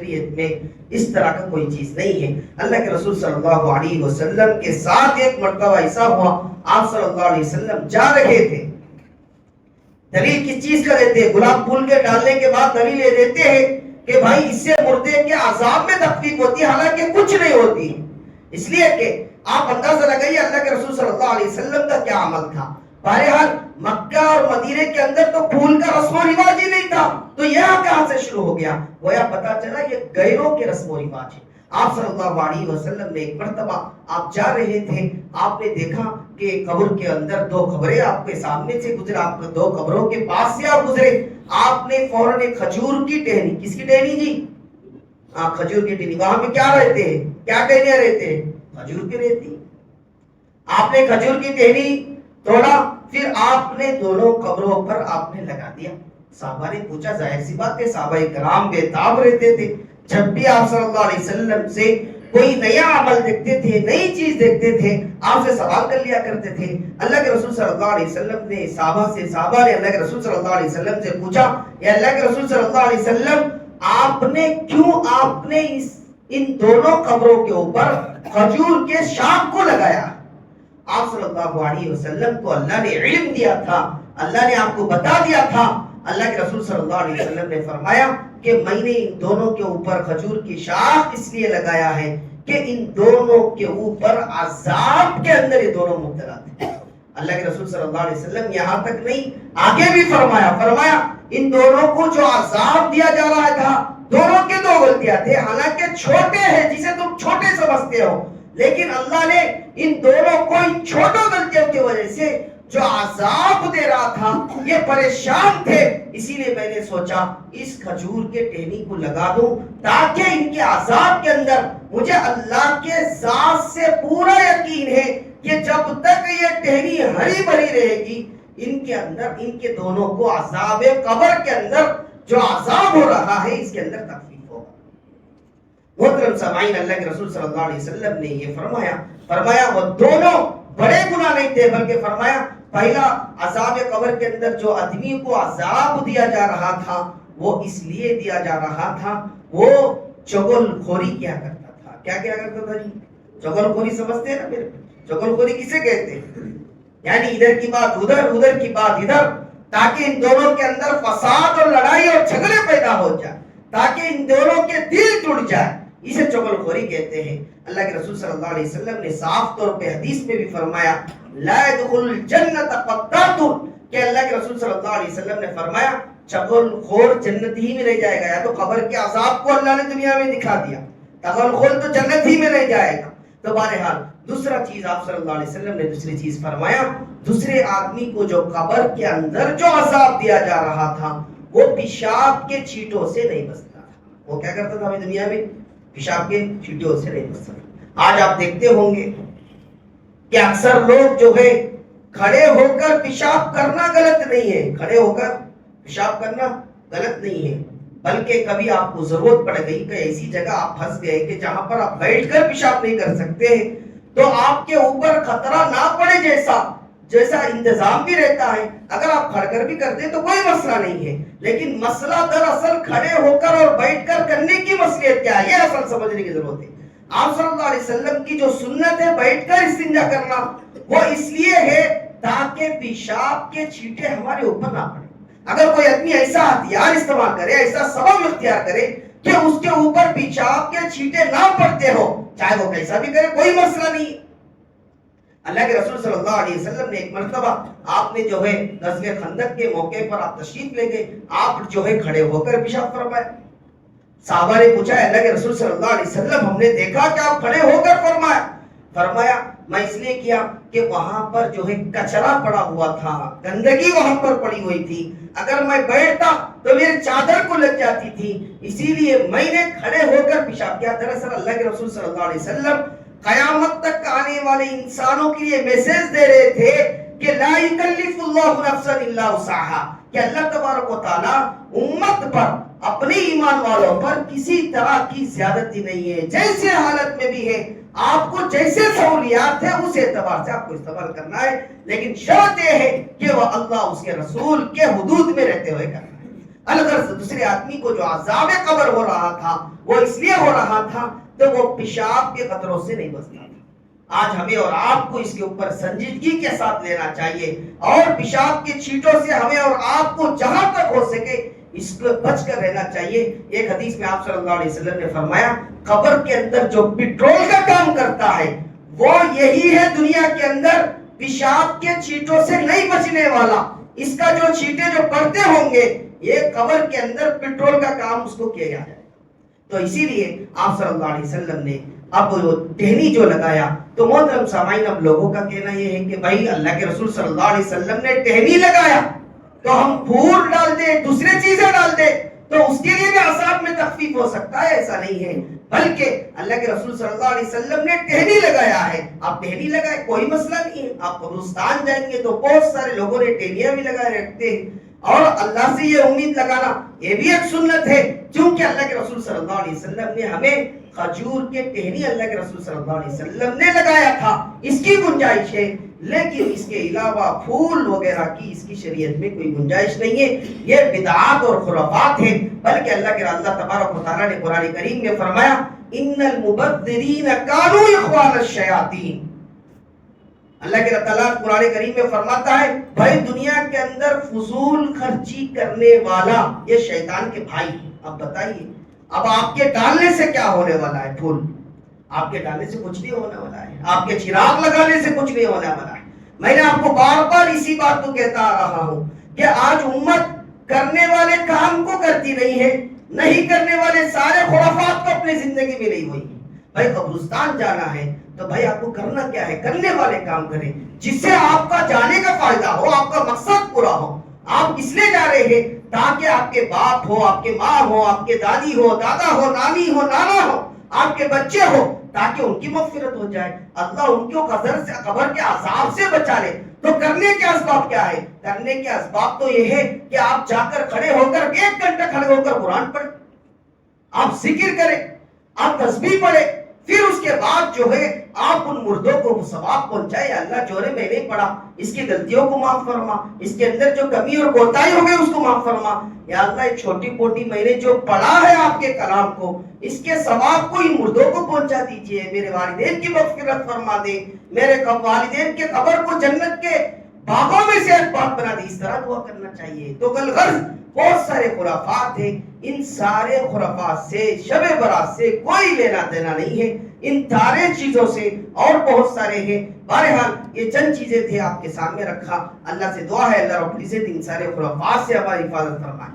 شریعت میں اس طرح کا کوئی چیز نہیں ہے۔ اللہ کے رسول صلی اللہ علیہ وسلم کے ساتھ ایک مرتبہ ایسا ہوا، آپ صلی اللہ علیہ وسلم جا رہے تھے، دلیل کس چیز کا دیتے ہیں؟ گلاب پھول کے ڈالنے کے بعد دلیل یہ دیتے ہیں کہ بھائی اس سے مردے کے عذاب میں تخفیف ہوتی ہے، حالانکہ کچھ نہیں ہوتی، اس لیے کہ آپ اندازہ لگائیے اللہ کے رسول صلی اللہ علیہ وسلم کا کیا عمل تھا۔ بہرحال مکہ اور مدینے کے اندر تو پھول کا رسم و رواج ہی نہیں تھا، تو یہاں کہاں سے شروع ہو گیا؟ گویا پتا چلا یہ غیروں کے رسم و رواج ہے۔ آپ صلی اللہ علیہ وسلم نے ایک مرتبہ آپ جا رہے تھے، آپ نے دیکھا کہ قبر کے اندر دو قبریں آپ کے سامنے سے گزرا، آپ نے دو قبروں کے پاس سے آپ گزرے، آپ نے فوراً ایک کھجور کی ٹہنی، کس کی ٹہنی جی؟ کھجور کی ٹہنی، وہاں پہ کیا رہتے ہیں؟ کیا ٹہنیاں رہتے ہیں؟ کھجور کی رہتی۔ آپ نے کھجور کی ٹہنی توڑا، پھر آپ نے دونوں قبروں پر آپ نے لگا دیا۔ صحابہ نے پوچھا، ظاہر سی بات ہے صحابہ کرام بے تاب رہتے تھے، جب بھی آپ صلی اللہ علیہ وسلم سے کوئی نیا عمل دیکھتے تھے، نئی چیز دیکھتے تھے، آپ سے سوال کر لیا کرتے تھے۔ اللہ کے رسول صلی اللہ علیہ وسلم نے صحابہ نے اللہ کے رسول صلی اللہ علیہ وسلم سے پوچھا، یا اللہ کے رسول صلی اللہ علیہ وسلم آپ نے ان دونوں قبروں کے اوپر کھجور کے شاخ کو لگایا؟ آپ صلی اللہ علیہ وسلم کو اللہ نے علم دیا تھا، اللہ نے آپ کو بتا دیا تھا۔ اللہ کے رسول صلی اللہ علیہ وسلم نے فرمایا کہ میں نے ان دونوں کے اوپر کھجور کی شاخ اس لیے لگایا ہے کہ ان دونوں کے اوپر عذاب کے اندر یہ دونوں مبتلا تھے۔ اللہ کے رسول صلی اللہ علیہ وسلم یہاں تک نہیں، آگے بھی فرمایا ان دونوں کو جو عذاب دیا جا رہا تھا، دونوں کے دو غلطیاں تھے، حالانکہ چھوٹے ہیں جسے تم چھوٹے سمجھتے ہو، لیکن اللہ نے ان دونوں کو ان چھوٹوں غلطیوں کی وجہ سے جو عذاب دے رہا تھا، یہ پریشان تھے، اسی لیے میں نے سوچا اس کھجور کے ٹہنی کو لگا دوں تاکہ ان کے عذاب کے اندر مجھے اللہ کے ذات سے پورا یقین ہے کہ جب تک یہ ٹہنی ہری بھری رہے گی، ان کے اندر ان کے دونوں کو عذاب قبر کے اندر جو عذاب ہو رہا ہے اس کے اندر تخفیف ہوگا۔ محترم سامعین، اللہ کے رسول صلی اللہ علیہ وسلم نے یہ فرمایا وہ دونوں بڑے گناہ نہیں تھے، بلکہ فرمایا پہلا عذاب قبر کے اندر جو آدمی کو عذاب دیا جا رہا تھا وہ اس لیے دیا جا رہا تھا، وہ چغل خوری کیا کرتا تھا۔ کیا کرتا تھا جی؟ چغل خوری سمجھتے ہیں نا میرے؟ چغل خوری کسے کہتے ہیں؟ یعنی ادھر کی بات ادھر، ادھر کی بات ادھر، تاکہ ان دونوں کے اندر فساد اور لڑائی اور جھگڑے پیدا ہو جائے، تاکہ ان دونوں کے دل ٹوٹ جائے، اسے چغل خوری کہتے ہیں۔ اللہ کے رسول صلی اللہ علیہ وسلم نے صاف طور پہ حدیث میں بھی فرمایا، لا يدخل الجنت قطات، کہ اللہ کے رسول صلی اللہ علیہ وسلم نے فرمایا چغل خور جنت ہی میں نہیں جائے گا۔ یا تو قبر کے عذاب کو اللہ نے دنیا میں دکھا دیا، چغل خور تو جنت ہی میں نہیں جائے گا۔ تو بہرحال دوسرا چیز آپ صلی اللہ علیہ وسلم نے دوسری چیز فرمایا، دوسرے آدمی کو جو قبر کے اندر جو عذاب دیا جا رہا تھا وہ پیشاب کے چھینٹوں سے نہیں بچتا تھا۔ وہ کیا کرتا تھا ہمیں دنیا میں؟ پیشاب کے چھینٹوں سے نہیں بچتا تھا۔ آج آپ دیکھتے ہوں گے کہ اکثر لوگ جو ہے کھڑے ہو کر پیشاب کرنا غلط نہیں ہے، کھڑے ہو کر پیشاب کرنا غلط نہیں ہے، بلکہ کبھی آپ کو ضرورت پڑ گئی کہ ایسی جگہ آپ پھنس گئے کہ جہاں پر آپ بیٹھ کر پیشاب نہیں کر سکتے، تو آپ کے اوپر خطرہ نہ پڑے جیسا انتظام بھی رہتا ہے۔ اگر آپ کھڑ کر بھی کرتے تو کوئی مسئلہ نہیں ہے، لیکن مسئلہ دراصل کھڑے ہو کر اور بیٹھ کر کرنے کی مصلحت کیا ہے، یہ اصل سمجھنے کی ضرورت ہے۔ آپ صلی اللہ علیہ وسلم کی جو سنت ہے بیٹھ کر استنجا کرنا، وہ اس لیے ہے تاکہ پیشاب کے چھینٹے ہمارے اوپر نہ پڑے۔ اگر کوئی آدمی ایسا ہتھیار استعمال کرے، ایسا سبب اختیار کرے کہ اس کے اوپر پیشاب کے چھینٹے نہ پڑتے ہو، چاہے وہ کیسا بھی کرے، کوئی مسئلہ نہیں۔ اللہ کے رسول صلی اللہ علیہ وسلم نے ایک مرتبہ آپ نے جو ہے غزوہ خندق کے موقع پر آپ تشریف لے گئے، آپ جو ہے کھڑے ہو کر پیشاب فرمائے۔ صحابہ نے پوچھا، اللہ کے رسول صلی اللہ علیہ وسلم ہم نے دیکھا کہ آپ کھڑے ہو کر فرمایا میں اس لیے کیا کہ وہاں پر جو ہے کچرا پڑا ہوا تھا، گندگی وہاں پر پڑی ہوئی تھی، اگر میں بیٹھتا تو میرے چادر کو لگ جاتی تھی، اسی لیے میں نے کھڑے ہو کر پیشاب کیا۔ دراصل اللہ کے رسول صلی اللہ علیہ وسلم قیامت تک آنے والے انسانوں کے لیے میسج دے رہے تھے کہ لا یکلف اللہ نفسا الا وسعها، کہ اللہ تبارک و تعالی امت پر، اپنے ایمان والوں پر کسی طرح کی زیادتی نہیں ہے، جیسے حالت میں بھی ہے آپ کو جیسے سہولیات ہے اس اعتبار سے آپ کو استعمال کرنا ہے، لیکن شرط یہ ہے کہ وہ اللہ اس کے رسول کے حدود میں رہتے ہوئے کرنا ہے۔ الغرض دوسرے آدمی کو جو عذاب قبر ہو رہا تھا وہ اس لیے ہو رہا تھا تو وہ پیشاب کے قطروں سے نہیں بچتا تھا. آج ہمیں اور آپ کو اس کے اوپر سنجیدگی کے ساتھ لینا چاہیے اور پیشاب کے چھینٹوں سے ہمیں اور آپ کو جہاں تک ہو سکے اس کو بچ کر رہنا چاہیے. ایک حدیث میں آپ صلی اللہ علیہ وسلم نے فرمایا قبر کے اندر جو پٹرول کا کام کرتا ہے وہ یہی ہے دنیا کے اندر پیشاب کے چھینٹوں سے نہیں بچنے والا. اس کا جو چھینٹے جو پڑتے ہوں گے یہ قبر کے اندر پٹرول کا کام اس کو کیا جائے. تو اسی لیے آپ صلی اللہ علیہ وسلم نے اب وہ ٹہنی جو لگایا تو محترم سامعین اب لوگوں کا کہنا یہ ہے کہ بھائی اللہ کے رسول صلی اللہ علیہ وسلم نے ٹہنی لگایا تو ہم پھول ڈال دیں دوسرے چیزیں ڈال دیں تو اس کے لیے بھی عذاب میں تخفیف ہو سکتا ہے. ایسا نہیں ہے بلکہ اللہ کے رسول صلی اللہ علیہ وسلم نے ٹہنی لگایا ہے. آپ ٹہنی لگائے کوئی مسئلہ نہیں ہے. آپ قبرستان جائیں گے تو بہت سارے لوگوں نے ٹہنیاں بھی لگائے رکھتے ہیں اور اللہ سے یہ امید لگانا یہ بھی ایک سنت ہے کیونکہ اللہ کے رسول صلی اللہ علیہ وسلم نے ہمیں کھجور کے ٹہنی اللہ کے رسول صلی اللہ علیہ وسلم نے لگایا تھا. اس کی گنجائش ہے لیکن اس کے علاوہ پھول وغیرہ کی اس کی شریعت میں کوئی گنجائش نہیں ہے. یہ بدعات اور خرافات ہیں. بلکہ اللہ تبارک و تعالیٰ نے قرآن کریم میں فرمایا ان المبذرین کانوا اخوان الشیاطین. اللہ کے تعالیٰ قرآن کریم میں فرماتا ہے بھائی دنیا کے اندر فضول خرچی کرنے والا یہ شیطان کے بھائی. اب بتائیے اب آپ کے ڈالنے سے کیا ہونے والا ہے؟ پھول آپ کے ڈالنے سے کچھ نہیں ہونے والا ہے. آپ کے چراغ لگانے سے کچھ نہیں ہونے والا ہے. میں نے آپ کو بار بار اسی بات کو کہتا آ رہا ہوں کہ آج امت کرنے والے کام کو کرتی نہیں ہے, نہیں کرنے والے سارے خرافات کو اپنی زندگی میں نہیں ہوئی. بھائی قبرستان جانا ہے تو بھائی آپ کو کرنا کیا ہے؟ کرنے والے کام کریں جس سے آپ کا جانے کا فائدہ ہو, آپ کا مقصد پورا ہو. آپ اس لیے جا رہے ہیں تاکہ آپ کے باپ ہو, آپ کے ماں ہو, آپ کے دادی ہو, دادا ہو, نانی ہو, نانا ہو, آپ کے بچے ہو, تاکہ ان کی مغفرت ہو جائے, اللہ ان کو قبر کے عذاب سے بچا لے. تو کرنے کے اسباب کیا ہے؟ کرنے کے اسباب تو یہ ہے کہ آپ جا کر کھڑے ہو کر 1 گھنٹہ کھڑے ہو کر قرآن پڑھیں, آپ ذکر کریں, آپ تسبیح پڑھیں, پھر اس کے بعد جو ہے آپ ان مردوں کو ثواب پہنچائے. اللہ جو ہے میں نہیں پڑھا اس کی غلطیوں کو معاف فرما, اس کے اندر جو کمی اور کوتاہی ہو گئی اس کو معاف فرما. یا اللہ ایک چھوٹی موٹی میں نے جو پڑھا ہے آپ کے کلام کو اس کے ثواب کو ان مردوں کو پہنچا دیجئے. میرے والدین کی مغفرت فرما دے, میرے والدین کے قبر کو جنت کے باغوں میں سے ایک باغ بنا دے. اس طرح دعا کرنا چاہیے. تو غرض بہت سارے خرافات ہیں, ان سارے خرافات سے شب برات سے کوئی لینا دینا نہیں ہے. ان سارے چیزوں سے اور بہت سارے ہیں. بہرحال یہ چند چیزیں تھے آپ کے سامنے رکھا. اللہ سے دعا ہے اللہ رب العزت ان سارے خرافات سے ہماری حفاظت فرمائے.